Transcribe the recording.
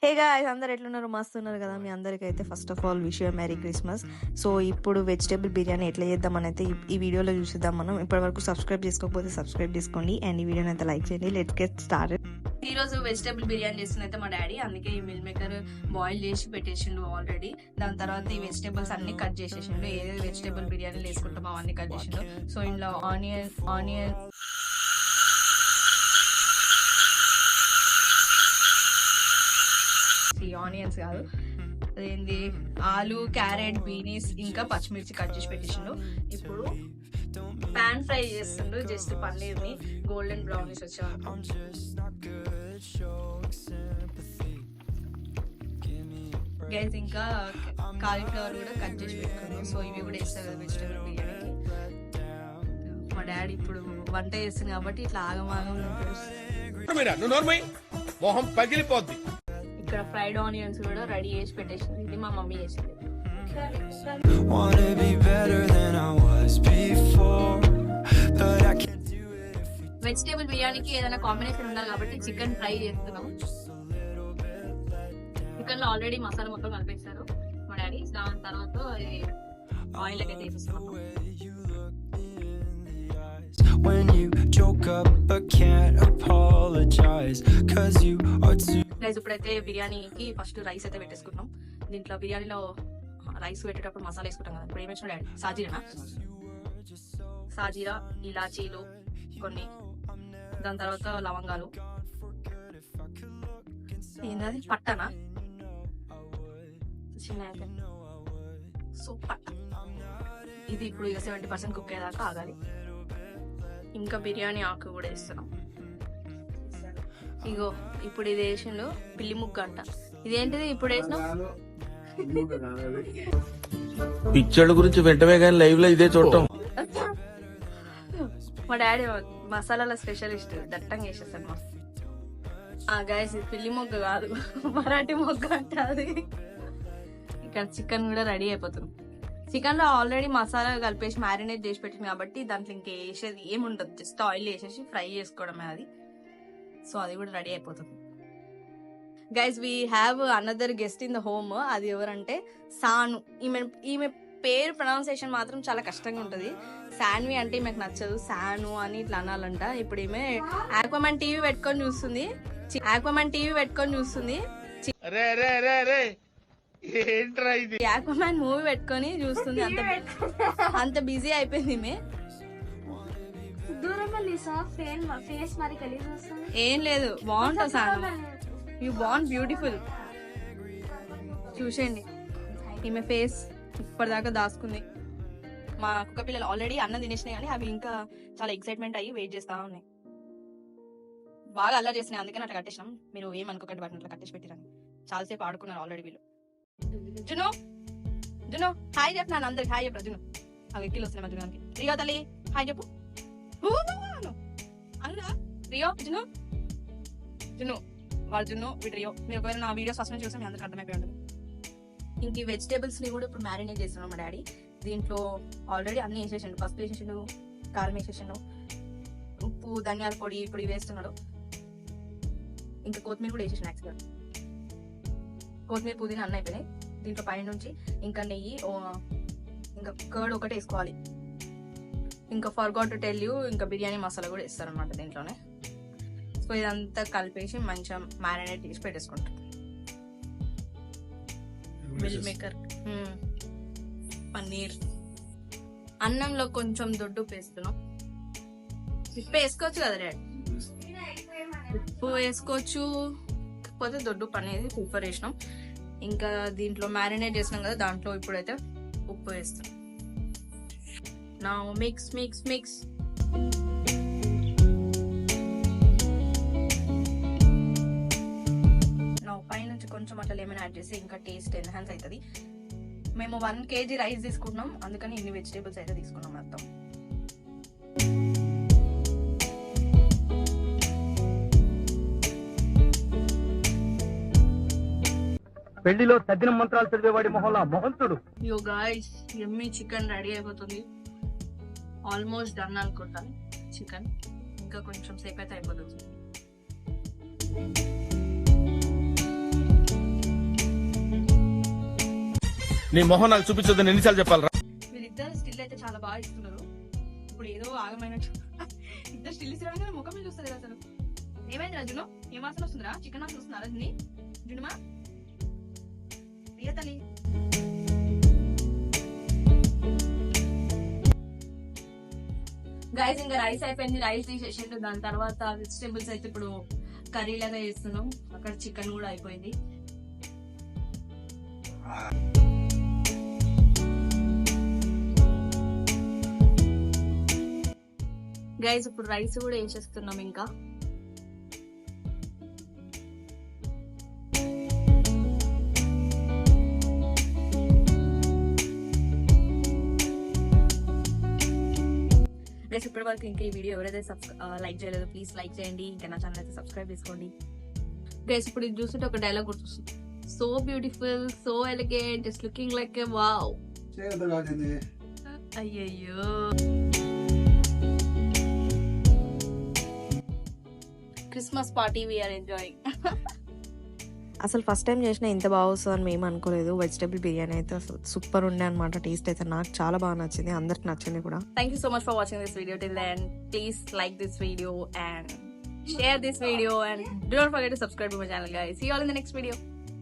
Hey guys, అందరు ఎట్లున్నారు? మస్తు ఉన్నారు కదా? మీ అందరికైతే first of all wish you merry Christmas. So ఇప్పుడు వెజిటేబుల్ బిర్యానీ ఎట్లా చేద్దామని అయితే ఈ వీడియోలో చూసిద్దాం. మనం ఇప్పటివరకు సబ్స్క్రైబ్ చేసుకోకపోతే సబ్స్క్రైబ్ చేసుకోండి అండ్ ఈ వీడియోని అయితే లైక్ చేయండి. Let's get started. ఈ రోజు వెజిటేబుల్ బిర్యానీ చేస్తున్నైతే మా డాడీ, అందుకే ఈ మిల్ మేకర్ బాయిల్ చేసి పెట్టేసిండు ఆల్రెడీ. దాని తర్వాత ఈ వెజిటేబుల్స్ అన్ని కట్ చేసేసిండు. ఏదైతే వెజిటేబుల్ బిర్యానీలు వేసుకుంటామో అవన్నీ కట్ చేసిండు. సో ఇంట్లో ఆనియన్ ఆనియన్స్ కాదు, అదేంది, ఆలు, క్యారెట్, బీనీస్ ఇంకా పచ్చిమిర్చి కట్ చేసి పెట్టేసిండు. ఇప్పుడు పాన్ ఫ్రై చేస్తుండు, జస్ట్ పన్నీర్ని గోల్డెన్ బ్రౌనిష్ వచ్చా. గైస్ ఇంకా కాలీఫ్లవర్ కూడా కట్ చేసి పెట్టుకున్నాం. సో ఇవి కూడా వేస్తారు కదా వెజిటేబుల్ బిర్యానీకి. మా డాడీ ఇప్పుడు వంట చేస్తుంది కాబట్టి ఇట్లా ఆగమాగం పగిలిపోద్ది. ఇక్కడ ఫ్రైడ్ ఆనియన్స్ కూడా రెడీ చేసి పెట్టేసింది. ఇది మా మమ్మీ చేసింది. వెజిటేబుల్ బిర్యానీకి ఏదైనా కాంబినేషన్ ఉండాలి కాబట్టి చికెన్ ఫ్రై చేస్తున్నాం. చికెన్ లో ఆల్రెడీ మసాలా మొత్తం కలిపేస్తారు మా డాడీ. దాని తర్వాత ఆయిల్ అయితే వేసేస్తున్నాం. When you joke up but can't apologize cuz you are too. Guys ఇప్పుడైతే బిర్యానీకి ఫస్ట్ రైస్ అయితే పెట్టేసుకున్నాం. దీంట్లో బిర్యానీలో రైస్ పెట్టేటప్పుడు మసాలా వేసుకుంటాం కదా. ఇప్పుడు ఏమేసిన డాడీ? సాజీరా, ఇలాచీలు కొన్ని, దాని తర్వాత లవంగాలు, ఏంటది పట్టనా చిన్న. సో పట్ట ఇది ఇప్పుడు ఇక 70% కుక్ అయ్యేదాకా ఆగాలి. ఇంకా బిర్యానీ ఆకు కూడా వేస్తున్నాం. ఇగో ఇప్పుడు ఇది వేసిండు పిల్లి ముగ్గు అంట. ఇదేంటిది ఇప్పుడు వేసినాం? పిక్చర్ల గురించి వెంటనే కానీ లైవ్ లో ఇదే చూడటం. మా డాడీ మసాలాల స్పెషలిస్ట్, దట్టంగా వేసేస్తాడు మా. గైస్ ఇది పిల్లి మొగ్గ కాదు, మరాఠీ మొగ్గ అంట అది. ఇక్కడ చికెన్ కూడా రెడీ అయిపోతుంది. చికెన్ లో ఆల్రెడీ మసాలా కలిపేసి మ్యారినేట్ చేసి పెట్టింది కాబట్టి దాంట్లో ఇంకా వేసేది ఏముండదు, జస్ట్ ఆయిల్ వేసేసి ఫ్రై చేసుకోవడమే అది. సో అది కూడా రెడీ అయిపోతుంది. Guys we have another guest in the home. అది ఎవరంటే సాను. ఈమె పేరు ప్రొనౌన్సియేషన్ మాత్రం చాలా కష్టంగా ఉంటది. శాన్వి అంటే ఈమెకు నచ్చదు, సాను అని ఇట్లా అనాలంట. ఇప్పుడు ఈమె ఆక్వామన్ టీవీ పెట్టుకొని చూస్తుంది. ఆక్వామన్ మూవీ పెట్టుకొని చూస్తుంది. అంత బిజీ అయిపోయింది ఈమె. ఏం లేదు, బాగుంటావు సాను, యూ బాగుంట్ బ్యూటిఫుల్. చూసేయండి ఈమె ఫేస్ ఇప్పటిదాకా దాచుకుంది. మా కుక్క పిల్లలు ఆల్రెడీ అన్నం తినేసినాయి కానీ అవి ఇంకా చాలా ఎక్సైట్మెంట్ అయ్యి వెయిట్ చేస్తా ఉన్నాయి. బాగా అల్లరి చేసినాయి, అందుకని అట్లా కట్టేసినాం. మీరు ఏమనుకోకండి వాటిని అట్లా కట్టేసి పెట్టిరని. చాలాసేపు ఆడుకున్నారు ఆల్రెడీ వీళ్ళు. జును జును హాయ్ చెప్పినాను అందరికి. హాయ్ చెప్పరా జును. అవి ఎక్కిలు వస్తున్నాయి మా జునానికి. రియో తల్లి హాయ్ చెప్పు. అనురా రియో జును జును వాళ్ళు జును వీడు రియో. మీరు ఒకవేళ నా వీడియోస్ ఫస్ట్ నుంచి చూస్తే మీ అందరికి అర్థమైపోయి ఉంటుంది. ఇంక ఈ వెజిటేబుల్స్ ని కూడా ఇప్పుడు మ్యారినేట్ చేస్తున్నాం మా డాడీ. దీంట్లో ఆల్రెడీ అన్ని వేసేసిండు. పసుపు వేసేసిండు, కారం వేసేసిండు, ఉప్పు, ధనియాల పొడి ఇప్పుడు ఇవి వేస్తున్నాడు. ఇంకా కొత్తిమీర కూడా వేసేసాను. యాక్చువల్గా కొత్తిమీర, పుదీనా అన్నీ అయిపోయినాయి. దీంట్లో పైన నుంచి ఇంకా నెయ్యి, ఇంకా కర్డ్ ఒకటి వేసుకోవాలి. ఇంకా ఫర్గాట్ టు టెల్ యూ, ఇంకా బిర్యానీ మసాలా కూడా వేస్తారు అనమాట దీంట్లోనే. సో ఇదంతా కలిపేసి మంచిగా మ్యారినేట్ చేసి పెట్టేసుకుంటాం. మిల్ మేకర్, పన్నీర్, అన్నంలో కొంచెం దొడ్డు ఉప్పు వేస్తున్నాం. ఉప్పు వేసుకోవచ్చు కదా డాడీ, ఉప్పు వేసుకోవచ్చు. కాకపోతే దొడ్డు ఉప్పు అనేది సూపర్ వేసినాం. ఇంకా దీంట్లో మ్యారినేట్ చేసినాం కదా, దాంట్లో ఇప్పుడైతే ఉప్పు వేస్తాం. నా మిక్స్ మిక్స్ మిక్స్. నా పైనుంచి కొంచెం అట్లా లెమన్ యాడ్ చేసి ఇంకా టేస్ట్ ఎన్హాన్స్ అవుతుంది. మేము 1 kg రైస్ తీసుకుంటున్నాం, అందుకని ఇన్ని వెజిటేబుల్స్ అయితే తీసుకున్నాం మొత్తం. పెళ్లిలో తద్దిన మంత్రాలు చదివేవాడి మొహంలో మొహంతుడు. Yo guys, yummy chicken ready అయిపోతుంది. ఆల్మోస్ట్ డన్ అనుకుంటాను చికెన్. ఇంకా కొంచెం సేపు అయితే అయిపోతుంది. నీ మొహం నాకు చూపించొద్దని ఎన్నిసార్లు చెప్పాలరా? వీళ్ళిద్దరు స్టిల్ అయితే చాలా బాగా ఇస్తున్నారు. ఇప్పుడు ఏదో ఆగమైనట్టు ఇద్దరు స్టిల్ ఇస్తున్నారు, ముఖం మీద చూస్తుంది అసలు. ఏమైంది రాజును? ఏం వాసన వస్తుందిరా? చికెన్ వాసన వస్తుందా రజని? జునుమా ప్రియ తల్లి. గైస్ ఇంకా రైస్ అయిపోయింది, రైస్ తీసేసిండు. దాని తర్వాత వెజిటేబుల్స్ అయితే ఇప్పుడు కర్రీ లాగా చేస్తున్నాం. అక్కడ చికెన్ కూడా అయిపోయింది. గైస్ ఇప్పుడు రైస్ కూడా వేసేస్తున్నాం. ఇంకా గైస్ ఇప్పటి వరకు ఇంకా ఈ వీడియో ఎవరైతే లైక్ చేయలేదో ప్లీజ్ లైక్ చేయండి. ఇంకా నా ఛానల్ అయితే సబ్స్క్రైబ్ చేసుకోండి. గైస్ ఇప్పుడు ఇది చూస్తుంటే ఒక డైలాగ్ గుర్తొస్తుంది. So beautiful, so elegant, it's looking like a wow. అయ్యయ్యో క్రిస్మస్ పార్టీ వీఆర్ ఎంజాయింగ్. అసలు ఫస్ట్ టైం చేసిన ఇంత బాగా వస్తుందని మేము అనుకోలేదు. వెజిటేబుల్ బిర్యానీ అయితే అసలు సూపర్ ఉండే అనమాట. టేస్ట్ అయితే నాకు చాలా బాగా నచ్చింది, అందరికి నచ్చింది కూడా. Thank you so much for watching this video till then. Please like this video and share this video and do not forget to subscribe to my channel, guys. See you all in the next video.